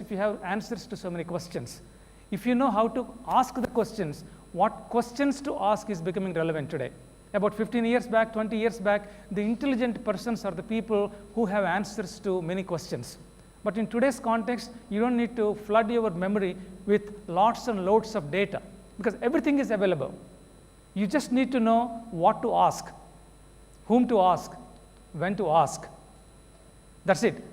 if you have answers to so many questions. If you know how to ask the questions, what questions to ask is becoming relevant today. About 15 years back, 20 years back, the intelligent persons are the people who have answers to many questions. But in today's context, you don't need to flood your memory with lots and loads of data because everything is available. You just need to know what to ask, whom to ask, when to ask. That's it.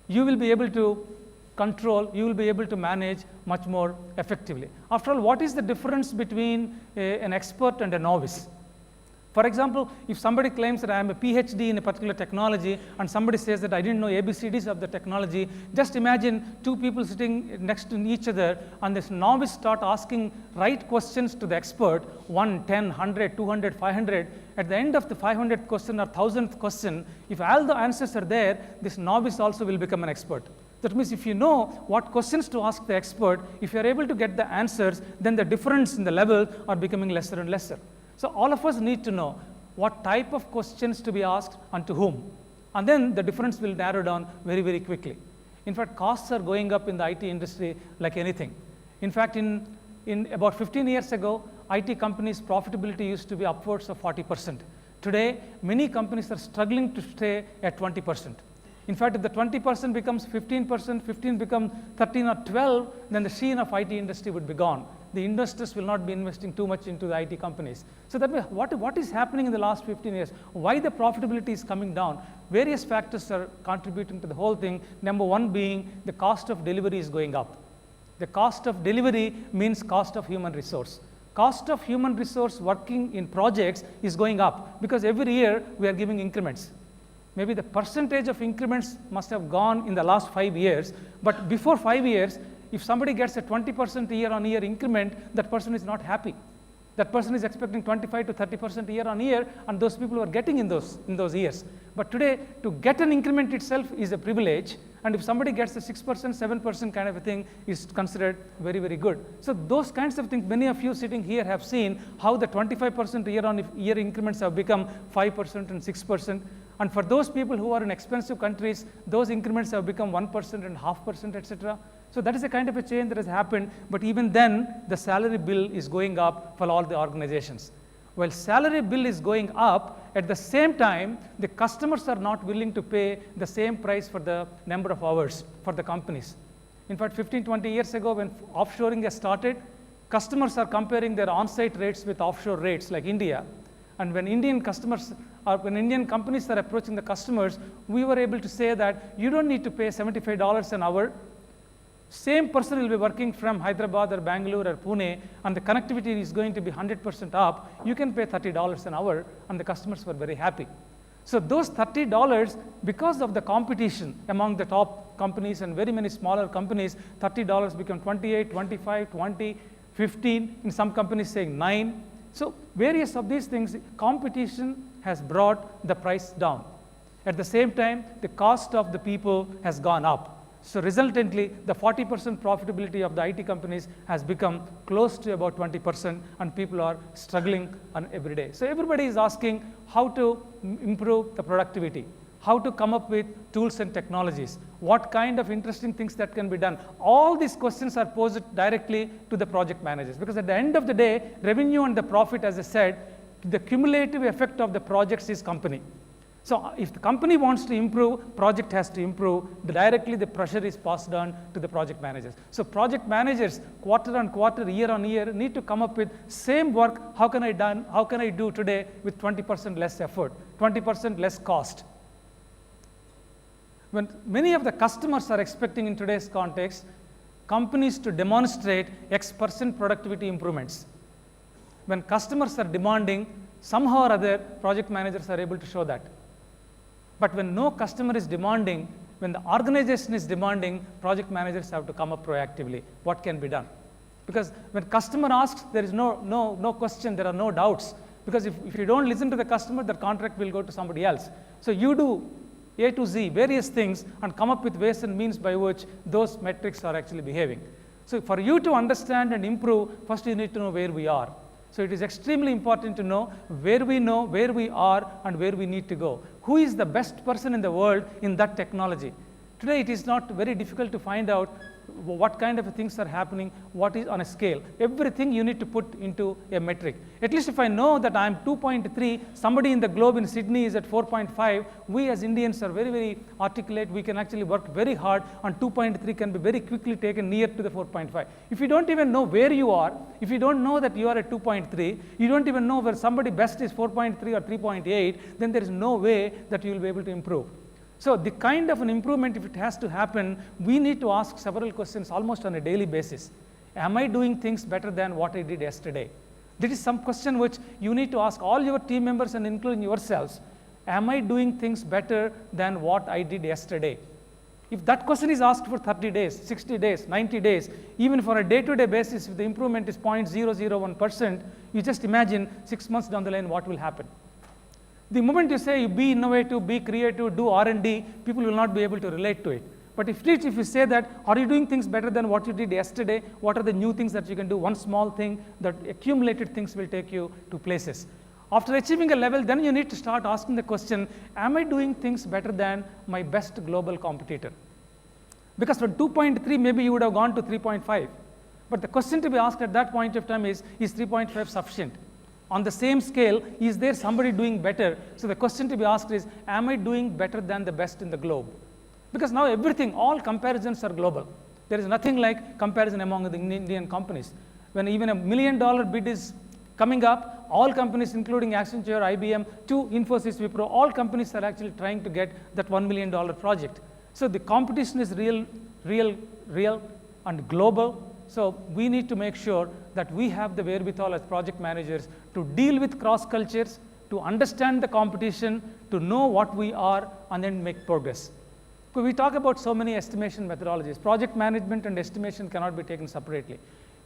You will be able to control, you will be able to manage much more effectively. After all, what is the difference between an expert and a novice? For example, if somebody claims that I am a PhD in a particular technology and somebody says that I didn't know ABCDs of the technology, just imagine two people sitting next to each other and this novice start asking right questions to the expert, 1, 10, 100, 200, 500. At the end of the 500th question or 1000th question, if all the answers are there, this novice also will become an expert. That means if you know what questions to ask the expert, if you are able to get the answers, then the difference in the level are becoming lesser and lesser. So all of us need to know what type of questions to be asked and to whom. And then the difference will narrow down very, very quickly. In fact, costs are going up in the IT industry like anything. In fact, in about 15 years ago, IT companies' profitability used to be upwards of 40%. Today, many companies are struggling to stay at 20%. In fact, if the 20% becomes 15%, 15 becomes 13 or 12, then the sheen of IT industry would be gone. The investors will not be investing too much into the IT companies. So that means what is happening in the last 15 years? Why the profitability is coming down? Various factors are contributing to the whole thing. Number one being the cost of delivery is going up. The cost of delivery means cost of human resource. Cost of human resource working in projects is going up because every year we are giving increments. Maybe the percentage of increments must have gone in the last 5 years, but before 5 years, if somebody gets a 20% year-on-year increment, that person is not happy. That person is expecting 25 to 30% year-on-year, and those people are getting in those years. But today, to get an increment itself is a privilege, and if somebody gets a 6%, 7% kind of a thing is considered very, very good. So those kinds of things, many of you sitting here have seen how the 25% year-on-year increments have become 5% and 6%. And for those people who are in expensive countries, those increments have become 1% and 0.5%, etc. So that is a kind of a change that has happened, but even then, the salary bill is going up for all the organizations. While salary bill is going up, at the same time, the customers are not willing to pay the same price for the number of hours for the companies. In fact, 15, 20 years ago, when offshoring has started, customers are comparing their on-site rates with offshore rates like India. And when Indian companies are approaching the customers, we were able to say that you don't need to pay $75 an hour. Same person will be working from Hyderabad or Bangalore or Pune, and the connectivity is going to be 100% up. You can pay $30 an hour, and the customers were very happy. So those $30, because of the competition among the top companies and very many smaller companies, $30 become 28, 25, 20, 15, in some companies saying 9. So various of these things, competition has brought the price down. At the same time, the cost of the people has gone up. So resultantly, the 40% profitability of the IT companies has become close to about 20%, and people are struggling on every day. So everybody is asking how to improve the productivity, how to come up with tools and technologies, what kind of interesting things that can be done. All these questions are posed directly to the project managers, because at the end of the day, revenue and the profit, as I said, the cumulative effect of the projects is company. So if the company wants to improve, project has to improve. Directly, the pressure is passed on to the project managers. So project managers, quarter on quarter, year on year, need to come up with same work. How can I do today with 20% less effort, 20% less cost? When many of the customers are expecting in today's context, companies to demonstrate X% productivity improvements. When customers are demanding, somehow or other, project managers are able to show that. But when no customer is demanding, when the organization is demanding, project managers have to come up proactively. What can be done? Because when customer asks, there is no question, there are no doubts. Because if you don't listen to the customer, the contract will go to somebody else. So you do A to Z, various things, and come up with ways and means by which those metrics are actually behaving. So for you to understand and improve, first you need to know where we are. So it is extremely important to know, where we are, and where we need to go. Who is the best person in the world in that technology? Today, it is not very difficult to find out what kind of things are happening, what is on a scale. Everything you need to put into a metric. At least if I know that I am 2.3, somebody in the globe in Sydney is at 4.5, we as Indians are very, very articulate. We can actually work very hard, and 2.3 can be very quickly taken near to the 4.5. If you don't even know where you are, if you don't know that you are at 2.3, you don't even know where somebody best is 4.3 or 3.8, then there is no way that you will be able to improve. So the kind of an improvement, if it has to happen, we need to ask several questions almost on a daily basis. Am I doing things better than what I did yesterday? This is some question which you need to ask all your team members and including yourselves. Am I doing things better than what I did yesterday? If that question is asked for 30 days, 60 days, 90 days, even for a day-to-day basis, if the improvement is 0.001%, you just imagine 6 months down the line what will happen. The moment you say you be innovative, be creative, do R&D, people will not be able to relate to it. But if you say that, are you doing things better than what you did yesterday? What are the new things that you can do? One small thing, that accumulated things will take you to places. After achieving a level, then you need to start asking the question, am I doing things better than my best global competitor? Because from 2.3, maybe you would have gone to 3.5. But the question to be asked at that point of time is 3.5 sufficient? On the same scale, is there somebody doing better? So the question to be asked is, am I doing better than the best in the globe? Because now everything, all comparisons are global. There is nothing like comparison among the Indian companies. When even $1 million bid is coming up, all companies, including Accenture, IBM, to Infosys, Wipro, all companies are actually trying to get that $1 million project. So the competition is real and global. So we need to make sure that we have the wherewithal as project managers to deal with cross cultures, to understand the competition, to know what we are, and then make progress. So we talk about so many estimation methodologies. Project management and estimation cannot be taken separately.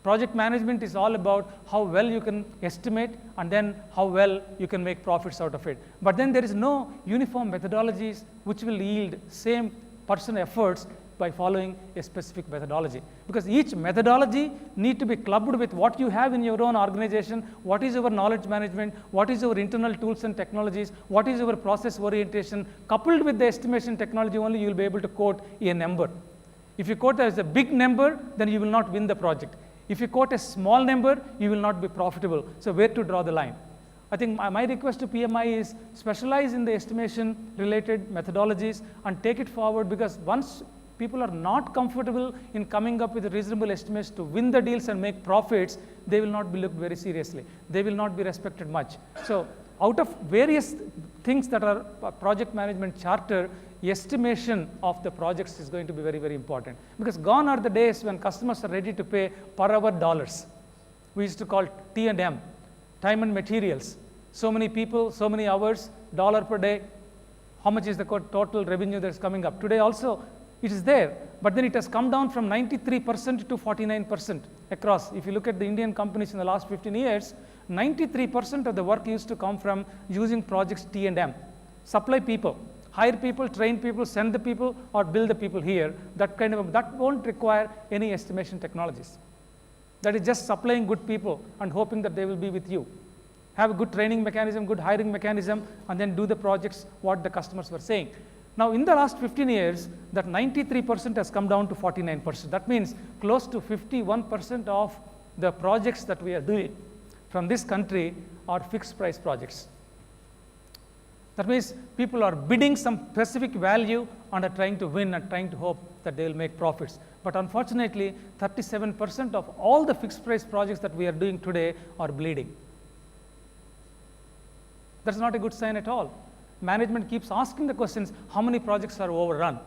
Project management is all about how well you can estimate and then how well you can make profits out of it. But then there is no uniform methodologies which will yield same person efforts by following a specific methodology. Because each methodology need to be clubbed with what you have in your own organization, what is your knowledge management, what is your internal tools and technologies, what is your process orientation. Coupled with the estimation technology only, you will be able to quote a number. If you quote as a big number, then you will not win the project. If you quote a small number, you will not be profitable. So where to draw the line? I think my request to PMI is specialize in the estimation related methodologies and take it forward, because once people are not comfortable in coming up with reasonable estimates to win the deals and make profits, they will not be looked very seriously. They will not be respected much. So out of various things that are project management charter, estimation of the projects is going to be very, very important. Because gone are the days when customers are ready to pay per hour dollars. We used to call T&M, time and materials. So many people, so many hours, dollar per day. How much is the total revenue that is coming up? Today also, it is there, but then it has come down from 93% to 49% across. If you look at the Indian companies in the last 15 years, 93% of the work used to come from using projects T&M. Supply people, hire people, train people, send the people, or build the people here. That won't require any estimation technologies. That is just supplying good people and hoping that they will be with you. Have a good training mechanism, good hiring mechanism, and then do the projects what the customers were saying. Now, in the last 15 years, that 93% has come down to 49%. That means close to 51% of the projects that we are doing from this country are fixed price projects. That means people are bidding some specific value and are trying to win and trying to hope that they will make profits. But unfortunately, 37% of all the fixed price projects that we are doing today are bleeding. That's not a good sign at all. Management keeps asking the questions, how many projects are overrun?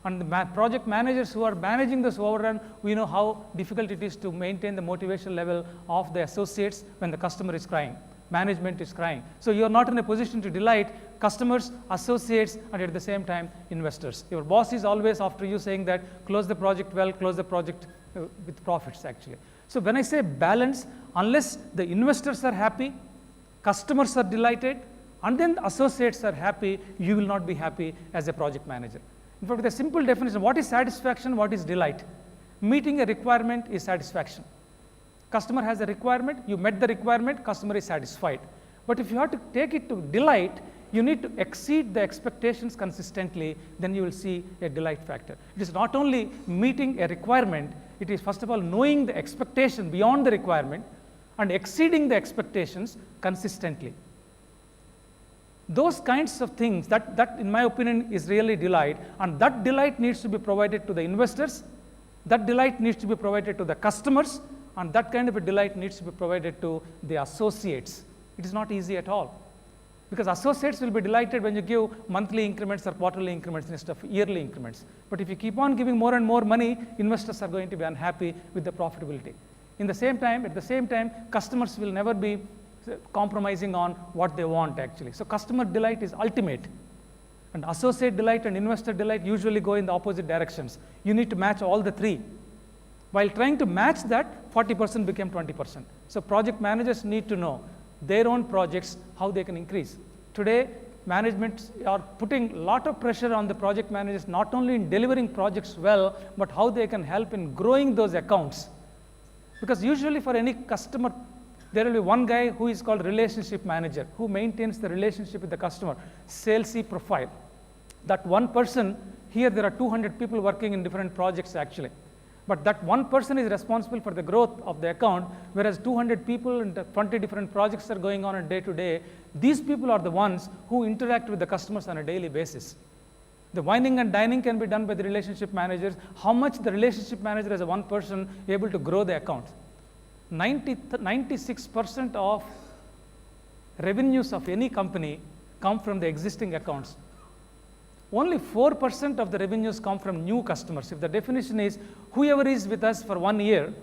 And the project managers who are managing this overrun, we know how difficult it is to maintain the motivation level of the associates when the customer is crying. Management is crying. So you're not in a position to delight customers, associates, and at the same time, investors. Your boss is always after you saying that close the project well, close the project with profits actually. So when I say balance, unless the investors are happy, customers are delighted, and then the associates are happy, you will not be happy as a project manager. In fact, with a simple definition, what is satisfaction, what is delight? Meeting a requirement is satisfaction. Customer has a requirement, you met the requirement, customer is satisfied. But if you have to take it to delight, you need to exceed the expectations consistently, then you will see a delight factor. It is not only meeting a requirement, it is first of all knowing the expectation beyond the requirement and exceeding the expectations consistently. Those kinds of things, that in my opinion is really delight, and that delight needs to be provided to the investors, that delight needs to be provided to the customers, and that kind of a delight needs to be provided to the associates. It is not easy at all, because associates will be delighted when you give monthly increments or quarterly increments instead of yearly increments. But if you keep on giving more and more money, investors are going to be unhappy with the profitability. At the same time, customers will never be compromising on what they want actually. So customer delight is ultimate, and associate delight and investor delight usually go in the opposite directions. You need to match all the three. While trying to match that, 40% became 20%. So project managers need to know their own projects, how they can increase. Today, management are putting a lot of pressure on the project managers, not only in delivering projects well, but how they can help in growing those accounts. Because usually for any customer, there will be one guy who is called relationship manager, who maintains the relationship with the customer, salesy profile. That one person, here there are 200 people working in different projects actually. But that one person is responsible for the growth of the account, whereas 200 people and 20 different projects are going on day to day. These people are the ones who interact with the customers on a daily basis. The wining and dining can be done by the relationship managers. How much the relationship manager as a one person able to grow the account? 96% of revenues of any company come from the existing accounts. Only 4% of the revenues come from new customers. If the definition is whoever is with us for 1 year,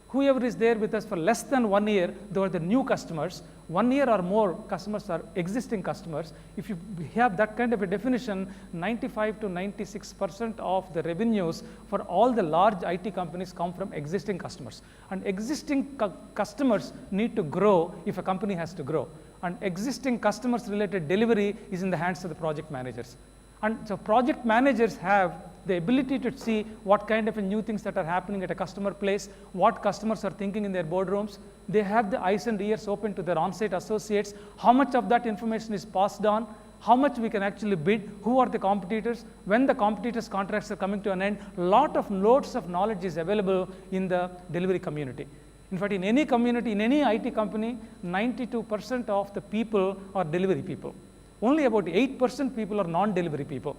whoever is there with us for less than 1 year, those are the new customers. 1 year or more customers are existing customers. If you have that kind of a definition, 95 to 96% of the revenues for all the large IT companies come from existing customers. And existing customers need to grow if a company has to grow. And existing customers related delivery is in the hands of the project managers. And so project managers have the ability to see what kind of new things that are happening at a customer place, what customers are thinking in their boardrooms. They have the eyes and ears open to their on-site associates. How much of that information is passed on? How much we can actually bid? Who are the competitors? When the competitors' contracts are coming to an end, loads of knowledge is available in the delivery community. In fact, in any community, in any IT company, 92% of the people are delivery people. Only about 8% people are non-delivery people,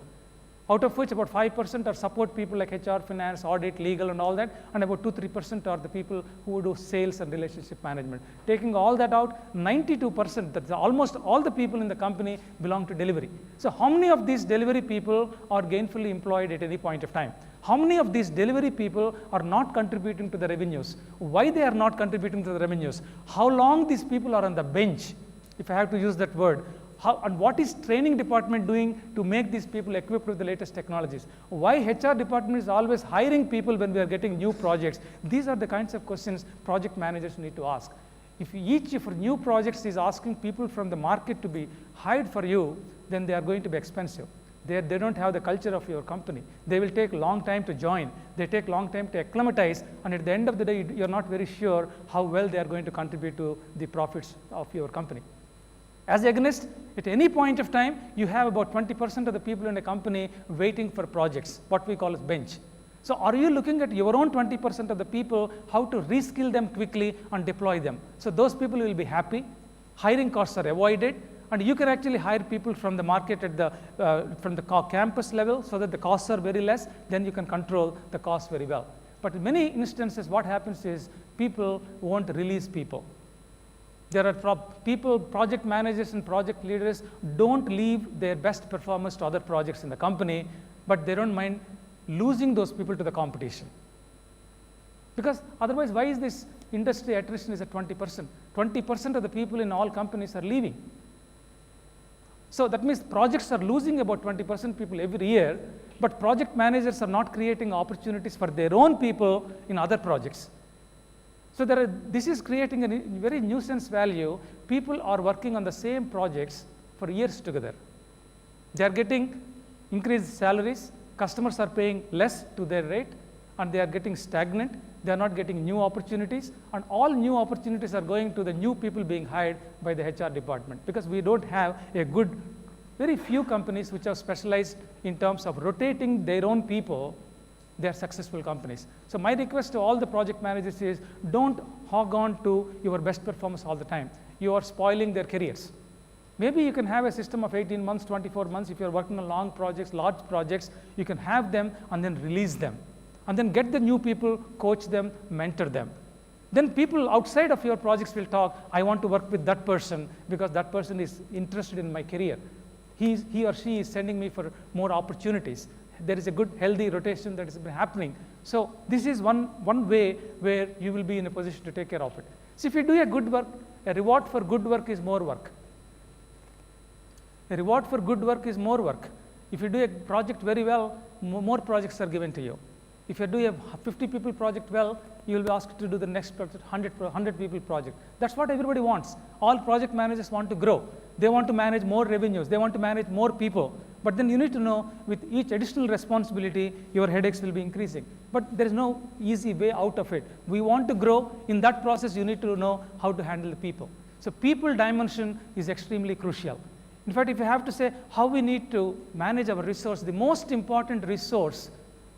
out of which about 5% are support people like HR, finance, audit, legal and all that, and about 2-3% are the people who do sales and relationship management. Taking all that out, 92%, that's almost all the people in the company belong to delivery. So how many of these delivery people are gainfully employed at any point of time? How many of these delivery people are not contributing to the revenues? Why they are not contributing to the revenues? How long these people are on the bench, if I have to use that word? And what is training department doing to make these people equipped with the latest technologies? Why HR department is always hiring people when we are getting new projects? These are the kinds of questions project managers need to ask. If each for new projects is asking people from the market to be hired for you, then they are going to be expensive. They don't have the culture of your company. They will take a long time to join. They take a long time to acclimatize, and at the end of the day, you're not very sure how well they are going to contribute to the profits of your company. As against, at any point of time, you have about 20% of the people in a company waiting for projects, what we call as bench. So are you looking at your own 20% of the people, how to reskill them quickly and deploy them? So those people will be happy, hiring costs are avoided, and you can actually hire people from the market at from the campus level so that the costs are very less, then you can control the costs very well. But in many instances, what happens is people won't release people. There are project managers and project leaders don't leave their best performers to other projects in the company, but they don't mind losing those people to the competition. Because otherwise, why is this industry attrition is at 20%? 20% of the people in all companies are leaving. So that means projects are losing about 20% people every year, but project managers are not creating opportunities for their own people in other projects. So this is creating a very nuisance value. People are working on the same projects for years together. They are getting increased salaries, customers are paying less to their rate, and they are getting stagnant. They are not getting new opportunities, and all new opportunities are going to the new people being hired by the HR department, because we don't have a good Very few companies which are specialized in terms of rotating their own people, they are successful companies. So my request to all the project managers is, don't hog on to your best performance all the time. You are spoiling their careers. Maybe you can have a system of 18 months, 24 months. If you're working on long projects, large projects, you can have them and then release them. And then get the new people, coach them, mentor them. Then people outside of your projects will talk, I want to work with that person because that person is interested in my career. He or she is sending me for more opportunities. There is a good, healthy rotation that has been happening. So this is one way where you will be in a position to take care of it. So if you do a good work, a reward for good work is more work. A reward for good work is more work. If you do a project very well, more projects are given to you. If you do a 50 people project well, you will be asked to do the next project, 100 people project. That's what everybody wants. All project managers want to grow. They want to manage more revenues. They want to manage more people. But then you need to know, with each additional responsibility, your headaches will be increasing. But there is no easy way out of it. We want to grow. In that process, you need to know how to handle the people. So people dimension is extremely crucial. In fact, if you have to say how we need to manage our resource, the most important resource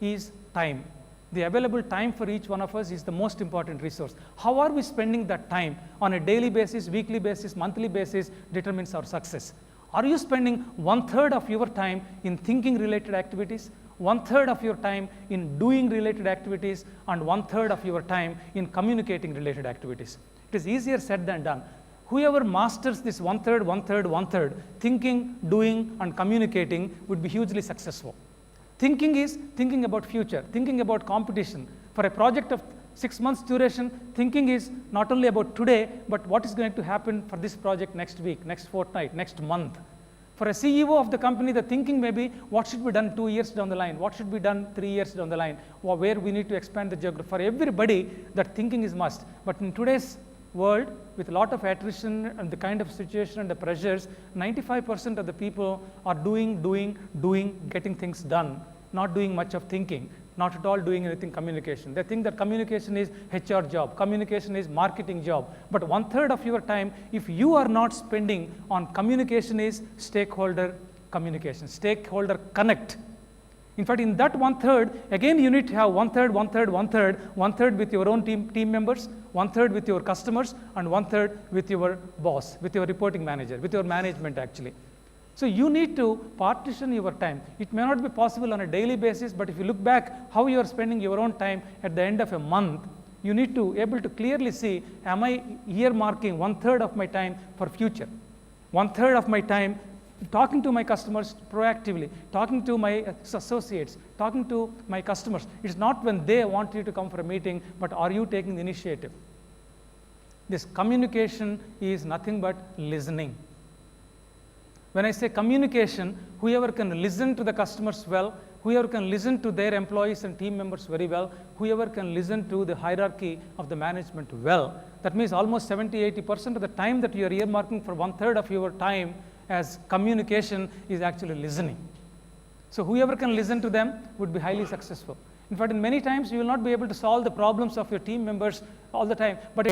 is time. The available time for each one of us is the most important resource. How are we spending that time on a daily basis, weekly basis, monthly basis determines our success. Are you spending 1/3 of your time in thinking related activities, 1/3 of your time in doing related activities, and 1/3 of your time in communicating related activities? It is easier said than done. Whoever masters this 1/3, 1/3, 1/3, thinking, doing, and communicating would be hugely successful. Thinking is thinking about future, thinking about competition. For a project of 6 months duration, thinking is not only about today, but what is going to happen for this project next week, next fortnight, next month. For a CEO of the company, the thinking may be what should be done 2 years down the line, what should be done 3 years down the line, or where we need to expand the geography. For everybody, that thinking is must. But in today's world, with a lot of attrition and the kind of situation and the pressures, 95% of the people are doing, getting things done, not doing much of thinking, not at all doing anything communication. They think that communication is HR job, communication is marketing job. But 1/3 of your time, if you are not spending on communication, is stakeholder communication, stakeholder connect. In fact, in that 1/3, again, you need to have 1/3, 1/3, 1/3, 1/3 with your own team members, 1/3 with your customers, and 1/3 with your boss, with your reporting manager, with your management actually. So you need to partition your time. It may not be possible on a daily basis, but if you look back how you are spending your own time at the end of a month, you need to able to clearly see, am I earmarking 1/3 of my time for future, 1/3 of my time talking to my customers proactively, talking to my associates, talking to my customers. It's not when they want you to come for a meeting, but are you taking the initiative? This communication is nothing but listening. When I say communication, whoever can listen to the customers well, whoever can listen to their employees and team members very well, whoever can listen to the hierarchy of the management well, that means almost 70–80% of the time that you are earmarking for 1/3 of your time as communication is actually listening. So whoever can listen to them would be highly successful. In fact, in many times you will not be able to solve the problems of your team members all the time, but